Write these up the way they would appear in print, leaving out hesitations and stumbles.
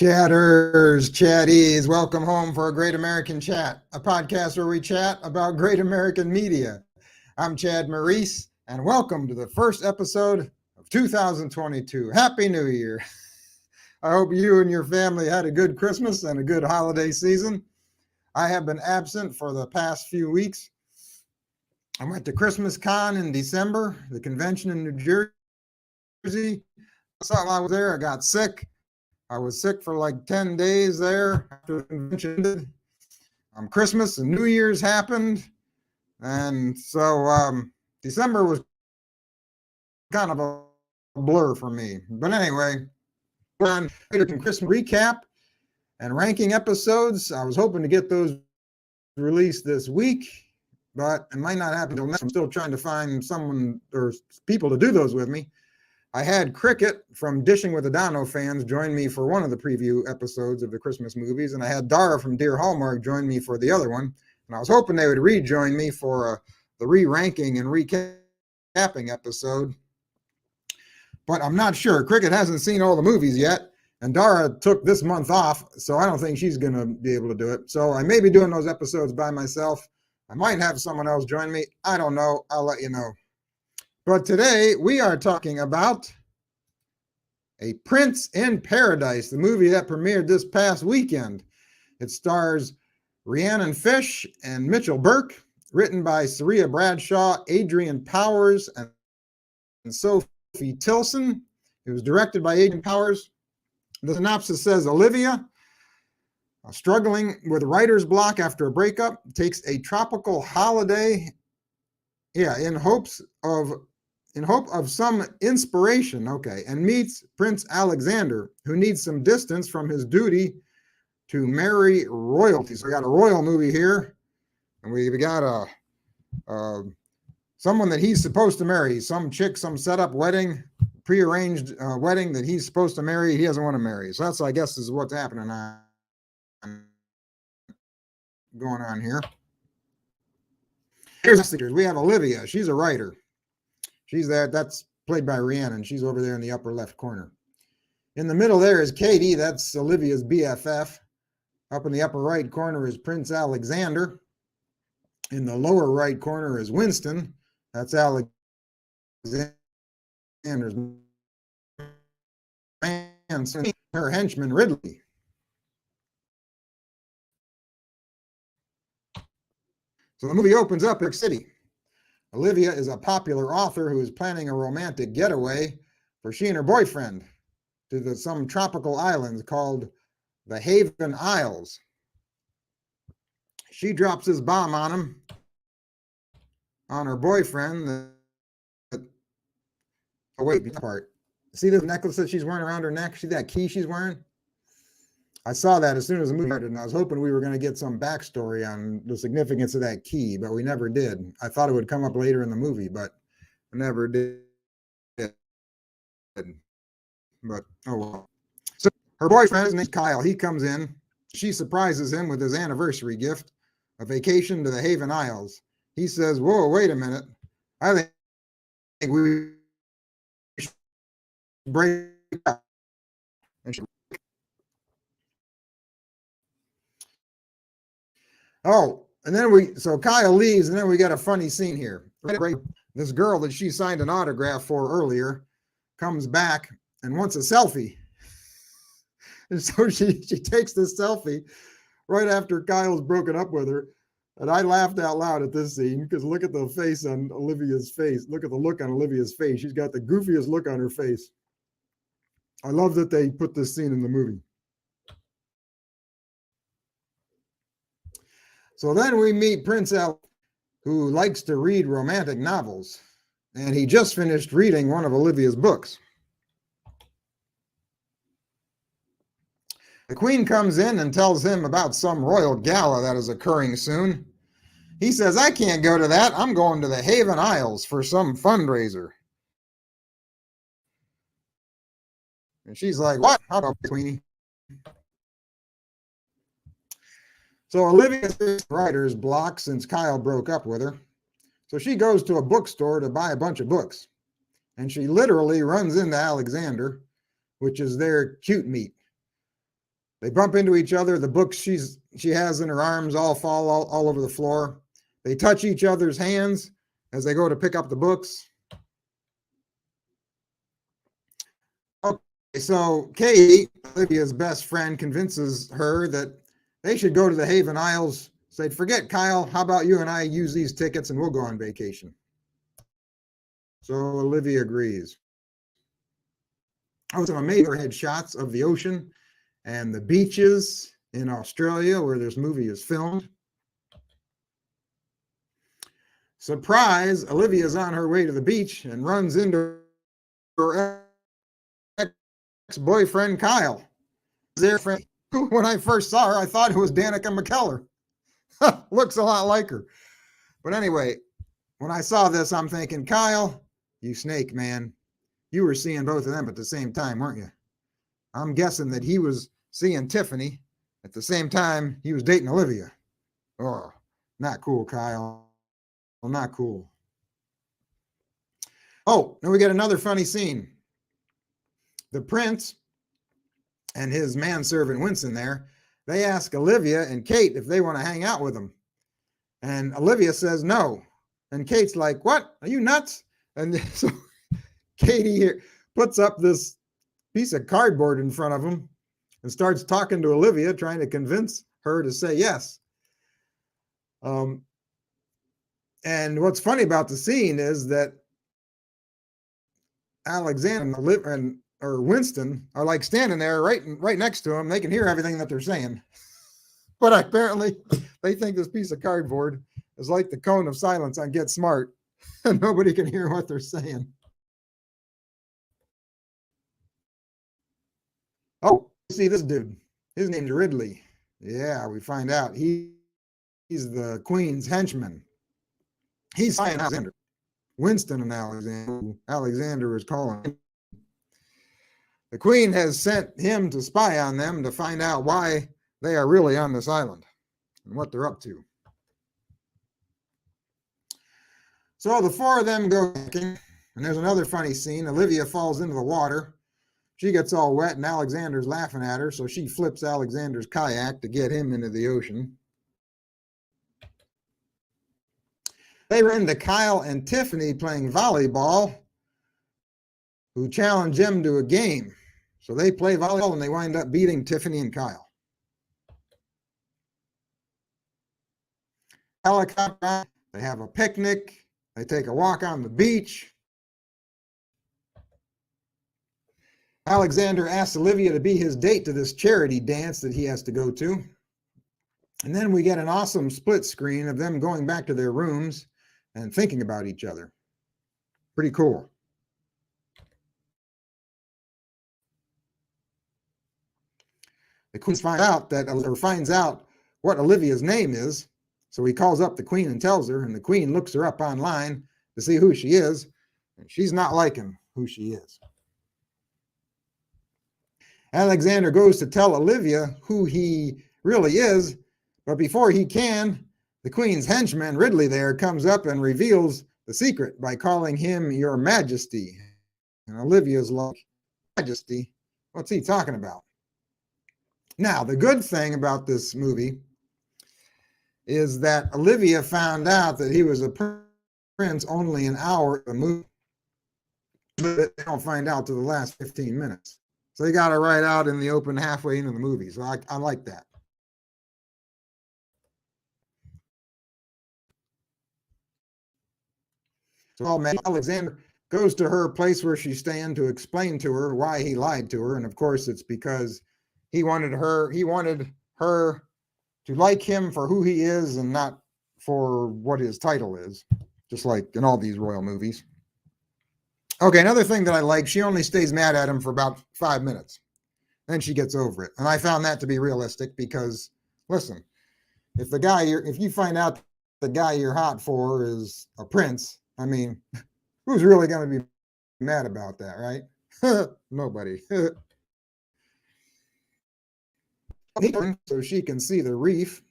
Chatters, chatties, welcome home for a Great American Chat, a podcast where we chat about great American media. I'm Chad Maurice, and welcome to the first episode of 2022. Happy New Year. I hope you and your family had a good Christmas and a good holiday season. I have been absent for the past few weeks. I went to Christmas Con in December, the convention in New Jersey. While I was there, I got sick. I was sick for like 10 days there after the convention ended. Christmas and New Year's happened. And so December was kind of a blur for me. But anyway, on Christmas recap and ranking episodes. I was hoping to get those released this week, but it might not happen until next. I'm still trying to find someone or people to do those with me. I had Cricket from Dishing with the Dono fans join me for one of the preview episodes of the Christmas movies, and I had Dara from Dear Hallmark join me for the other one. And I was hoping they would rejoin me for the re-ranking and recapping episode. But I'm not sure. Cricket hasn't seen all the movies yet, and Dara took this month off, so I don't think she's going to be able to do it. So I may be doing those episodes by myself. I might have someone else join me. I don't know. I'll let you know. But today we are talking about A Prince in Paradise, the movie that premiered this past weekend. It stars Rhiannon Fish and Mitchell Bourke, written by Saria Bradshaw, Adrian Powers, and Sophie Tilson. It was directed by Adrian Powers. The synopsis says Olivia, struggling with writer's block after a breakup, takes a tropical holiday in hope of some inspiration, and meets Prince Alexander, who needs some distance from his duty to marry royalty. So we got a royal movie here, and we got someone that he's supposed to marry, some chick, some setup wedding, prearranged wedding that he's supposed to marry, he doesn't want to marry. So that's, I guess, is what's happening going on here. We have Olivia. She's a writer. She's there. That's played by Rhiannon. She's over there in the upper left corner. In the middle there is Katie. That's Olivia's BFF. Up in the upper right corner is Prince Alexander. In the lower right corner is Winston. That's Alexander's man, her henchman Ridley. So the movie opens up in New York City. Olivia is a popular author who is planning a romantic getaway for she and her boyfriend to some tropical islands called the Haven Isles. She drops this bomb on him, on her boyfriend. Oh, wait, part. See this necklace that she's wearing around her neck? See that key she's wearing? I saw that as soon as the movie started, and I was hoping we were going to get some backstory on the significance of that key, but we never did. I thought it would come up later in the movie, but it never did. But, oh well. So her boyfriend, his name's Kyle. He comes in. She surprises him with his anniversary gift, a vacation to the Haven Isles. He says, whoa, wait a minute. I think we should break up. And she and then so Kyle leaves, and then we got a funny scene here. This girl that she signed an autograph for earlier comes back and wants a selfie. And so she takes this selfie right after Kyle's broken up with her. And I laughed out loud at this scene because look at the face on Olivia's face. Look at the look on Olivia's face. She's got the goofiest look on her face. I love that they put this scene in the movie. So then we meet Prince Al, who likes to read romantic novels, and he just finished reading one of Olivia's books. The Queen comes in and tells him about some royal gala that is occurring soon. He says, I can't go to that. I'm going to the Haven Isles for some fundraiser. And she's like, what? How about Queenie? So Olivia's writer's block since Kyle broke up with her. So she goes to a bookstore to buy a bunch of books. And she literally runs into Alexander, which is their cute meet. They bump into each other. The books she has in her arms all fall all over the floor. They touch each other's hands as they go to pick up the books. Okay, so Katie, Olivia's best friend, convinces her that they should go to the Haven Isles. Say, forget Kyle. How about you and I use these tickets and we'll go on vacation? So Olivia agrees. Oh, some amazing overhead shots of the ocean and the beaches in Australia where this movie is filmed. Surprise, Olivia's on her way to the beach and runs into her ex-boyfriend Kyle. When I first saw her, I thought it was Danica McKellar. Looks a lot like her. But anyway, when I saw this, I'm thinking, Kyle, you snake, man. You were seeing both of them at the same time, weren't you? I'm guessing that he was seeing Tiffany at the same time he was dating Olivia. Oh, not cool, Kyle. Well, not cool. Oh, then we get another funny scene. The prince and his manservant Winston there, they ask Olivia and Kate if they want to hang out with them. And Olivia says no. And Kate's like, what? Are you nuts? And so Katie here puts up this piece of cardboard in front of him and starts talking to Olivia, trying to convince her to say yes. And what's funny about the scene is that Alexander and Winston are like standing there right next to him. They can hear everything that they're saying. But apparently they think this piece of cardboard is like the cone of silence on Get Smart, and nobody can hear what they're saying. Oh, see this dude. His name's Ridley. Yeah, we find out he's the Queen's henchman. He's spying Alexander. Winston and Alexander is calling him. The Queen has sent him to spy on them to find out why they are really on this island and what they're up to. So the four of them go hiking, and there's another funny scene. Olivia falls into the water. She gets all wet, and Alexander's laughing at her, so she flips Alexander's kayak to get him into the ocean. They run into Kyle and Tiffany playing volleyball, who challenge them to a game. So they play volleyball, and they wind up beating Tiffany and Kyle. Helicopter, they have a picnic. They take a walk on the beach. Alexander asks Olivia to be his date to this charity dance that he has to go to. And then we get an awesome split screen of them going back to their rooms and thinking about each other. Pretty cool. The Queen finds out what Olivia's name is. So he calls up the Queen and tells her, and the Queen looks her up online to see who she is. And she's not liking who she is. Alexander goes to tell Olivia who he really is, but before he can, the Queen's henchman, Ridley, there comes up and reveals the secret by calling him Your Majesty. And Olivia's like, Majesty? What's he talking about? Now, the good thing about this movie is that Olivia found out that he was a prince only an hour of the movie. But they don't find out till the last 15 minutes. So they got it right out in the open halfway into the movie. So I like that. So Alexander goes to her place where she's staying to explain to her why he lied to her. And of course, it's because he wanted her to like him for who he is and not for what his title is, just like in all these royal movies. Okay, another thing that I like, she only stays mad at him for about 5 minutes. Then she gets over it. And I found that to be realistic because, listen, if you find out the guy you're hot for is a prince, I mean, who's really going to be mad about that, right? Nobody. So she can see the reef.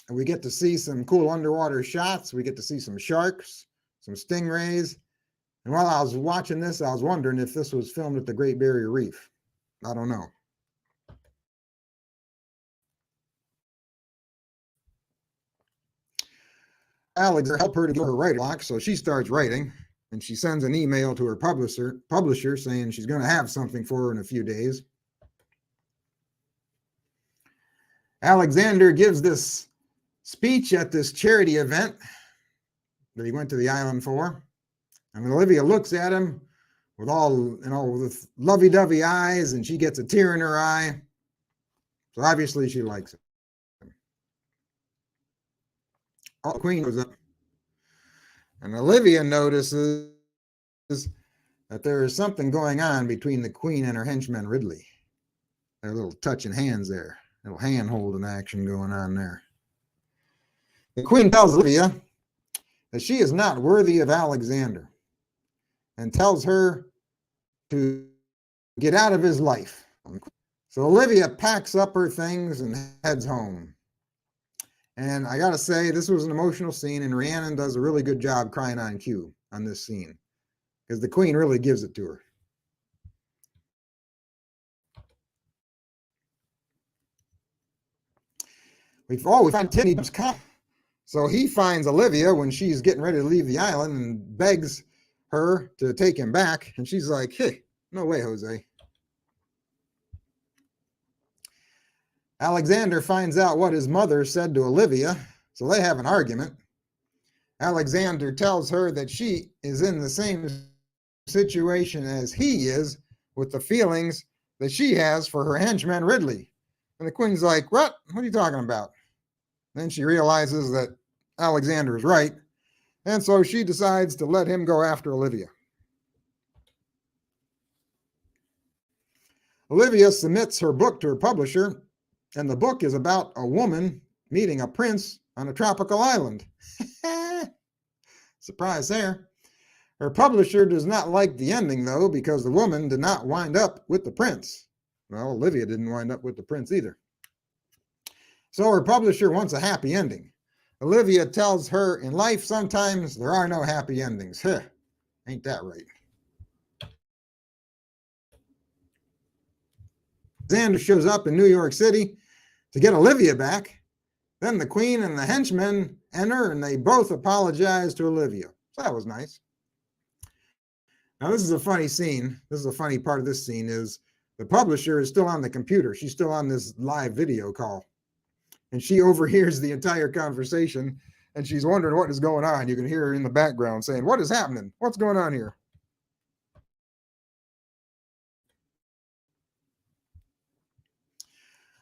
And we get to see some cool underwater shots. We get to see some sharks, some stingrays. And while I was watching this, I was wondering if this was filmed at the Great Barrier Reef. I don't know. Alex help her to get her writer block, so she starts writing, and she sends an email to her publisher saying she's going to have something for her in a few days. Alexander gives this speech at this charity event that he went to the island for, and Olivia looks at him with all, with lovey-dovey eyes, and she gets a tear in her eye. So obviously she likes him. The Queen goes up, and Olivia notices that there is something going on between the Queen and her henchman Ridley. There's a little touching hands there, a little hand-holding action going on there. The Queen tells Olivia that she is not worthy of Alexander and tells her to get out of his life. So Olivia packs up her things and heads home. And I got to say, this was an emotional scene, and Rhiannon does a really good job crying on cue on this scene because the Queen really gives it to her. We find Tim's cop. So he finds Olivia when she's getting ready to leave the island and begs her to take him back. And she's like, hey, no way, Jose. Alexander finds out what his mother said to Olivia, so they have an argument. Alexander tells her that she is in the same situation as he is with the feelings that she has for her henchman Ridley. And the Queen's like, what are you talking about? Then she realizes that Alexander is right, and so she decides to let him go after Olivia. Olivia submits her book to her publisher, and the book is about a woman meeting a prince on a tropical island. Surprise there. Her publisher does not like the ending, though, because the woman did not wind up with the prince. Well, Olivia didn't wind up with the prince either. So her publisher wants a happy ending. Olivia tells her in life sometimes there are no happy endings. Ain't that right? Alexander shows up in New York City to get Olivia back. Then the Queen and the henchmen enter, and they both apologize to Olivia. So that was nice. Now, this is a funny scene. This is a funny part of this scene is the publisher is still on the computer. She's still on this live video call. And she overhears the entire conversation, and she's wondering what is going on. You can hear her in the background saying, what is happening? What's going on here?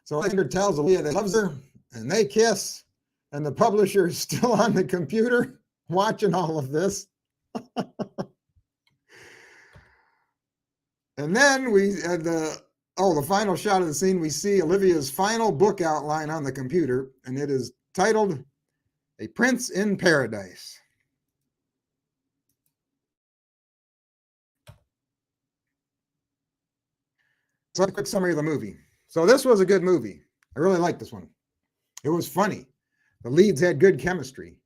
So Alexander tells Olivia that he loves her, and they kiss, and the publisher is still on the computer watching all of this. And then the final shot of the scene, we see Olivia's final book outline on the computer, and it is titled A Prince in Paradise. So a quick summary of the movie. So this was a good movie. I really liked this one. It was funny. The leads had good chemistry.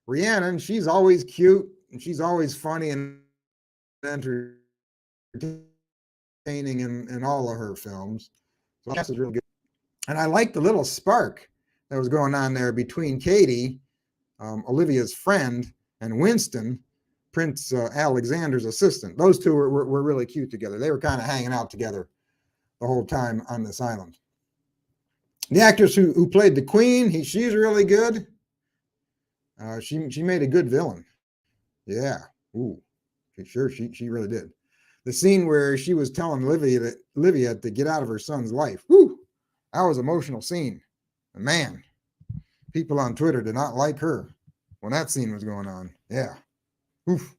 Rhiannon, she's always cute, and she's always funny and entertaining in all of her films. So the cast is really good. And I liked the little spark that was going on there between Katie, Olivia's friend, and Winston, Prince Alexander's assistant. Those two were really cute together. They were kind of hanging out together the whole time on this island. The actress who played the Queen, she's really good. She made a good villain. Yeah. Ooh. Sure, she really did. The scene where she was telling Olivia to get out of her son's life. Woo! That was an emotional scene. And man, people on Twitter did not like her when that scene was going on. Yeah. Oof.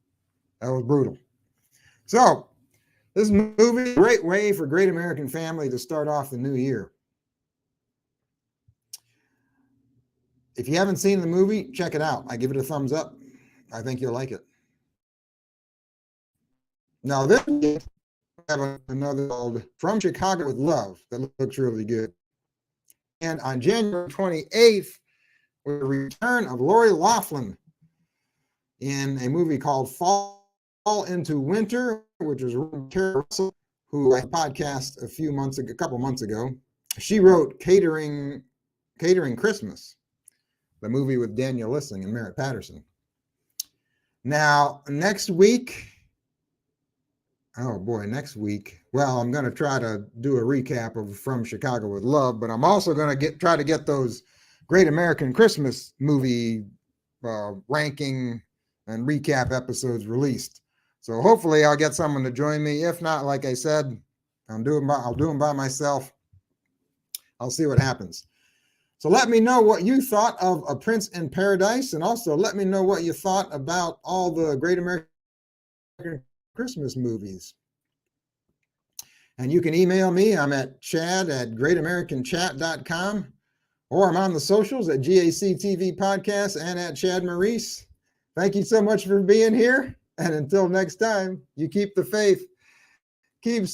That was brutal. So, this movie is a great way for Great American Family to start off the new year. If you haven't seen the movie, check it out. I give it a thumbs up. I think you'll like it. Now, this we have another called From Chicago with Love that looks really good. And on January 28th, with the return of Lori Loughlin in a movie called Fall into Winter, which is Terry Russell, who I podcast a couple months ago. She wrote Catering Christmas, the movie with Daniel Lissing and Merritt Patterson. Now, next week, oh boy, next week, well, I'm going to try to do a recap of From Chicago with Love, but I'm also going to try to get those Great American Christmas movie ranking and recap episodes released. So hopefully I'll get someone to join me. If not, like I said, I'll do them by myself. I'll see what happens. So let me know what you thought of A Prince in Paradise, and also let me know what you thought about all the Great American Christmas movies. And you can email me. I'm at chad@greatamericanchat.com, or I'm on the socials at GACTV Podcast and at Chad Maurice. Thank you so much for being here. And until next time, you keep the faith, keep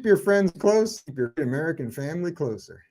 your friends close, keep your American family closer.